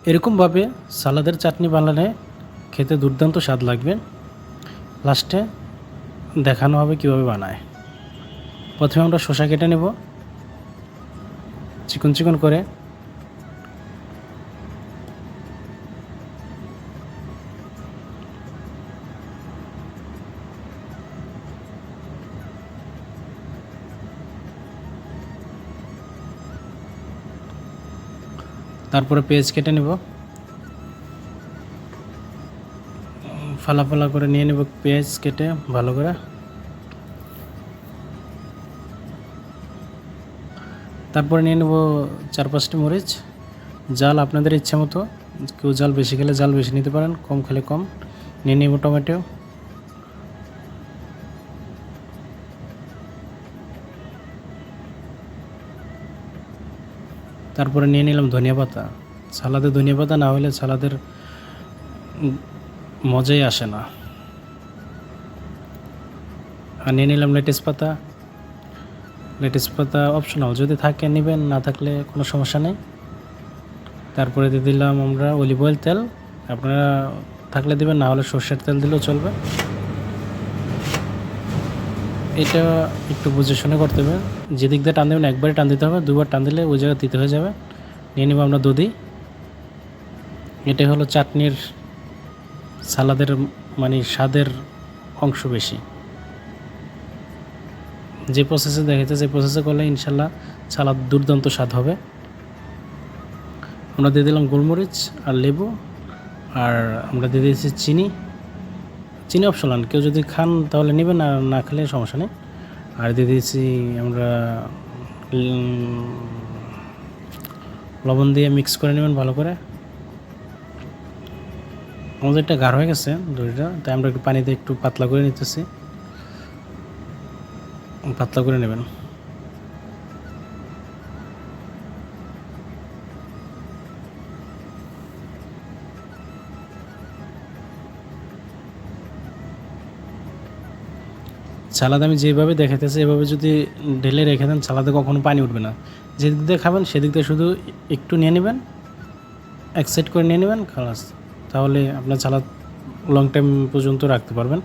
এরকমভাবে সালাদের চাটনি বানালে খেতে দুর্দান্ত স্বাদ লাগবে। লাস্টে দেখানো হবে কীভাবে বানায়। প্রথমে আমরা শসা কেটে নেব চিকন চিকন করে। তারপরে পেঁয়াজ কেটে নেব, ফালা ফালা করে নিয়ে নেব পেঁয়াজ কেটে ভালো করে। তারপরে নিয়ে নেব 4-5টি মরিচ। জাল আপনাদের ইচ্ছা মতো, কেউ জাল বেশি খেলে জাল বেশি নিতে পারেন, কম খেলে কম। নিয়ে নেব টমেটো, তারপরে নিয়ে নিলাম ধনিয়া পাতা। সালাদে ধনিয়া পাতা না হলে সালাদের মজাই আসে না। আর নিয়ে নিলাম লেটুস পাতা। লেটুস পাতা অপশনাল, যদি থাকে নেবেন, না থাকলে কোনো সমস্যা নেই। তারপরে দিয়ে দিলাম আমরা অলিভ অয়েল তেল, আপনারা থাকলে দেবেন, না হলে সর্ষের তেল দিলেও চলবে। এটা একটু বুঝে শুনে করতে হবে, যেদিক দিয়ে টান দেবেন একবারে টান দিতে হবে, দুবার টান দিলে ওই জায়গা দিতে হয়ে যাবে। নিয়ে নেব আমরা দধি। এটাই হলো চাটনির সালাদের মানে স্বাদের অংশ বেশি। যে প্রসেসে দেখেছে, যে প্রসেসে করলে ইনশাল্লাহ সালাদ দুর্দান্ত স্বাদ হবে। আমরা দিয়ে দিলাম গোলমরিচ আর লেবু, আর আমরা দিয়ে দিয়েছি চিনি। চিনি অপশনাল, কেউ যদি খান তাহলে নেবেন, আর না খেলে সমস্যা নেই। আর দিয়ে দিয়েছি আমরা লবণ দিয়ে মিক্স করে নেবেন ভালো করে। আমাদের এটা গাঢ় হয়ে গেছে দইটা, তাই আমরা একটু পানিতে একটু পাতলা করে নিতেছি, পাতলা করে নেবেন। সালাদ আমি যেভাবে দেখাতেছি এভাবে যদি ঢেলে রেখে দেন, সালাদে কখনো পানি উঠবে না। যেদিক দিয়ে খাবেন সেদিক দিয়ে শুধু একটু নিয়ে নেবেন, এক সাইড করে নিয়ে নেবেন, খালাস। তাহলে আপনার সালাদ লং টাইম পর্যন্ত রাখতে পারবেন।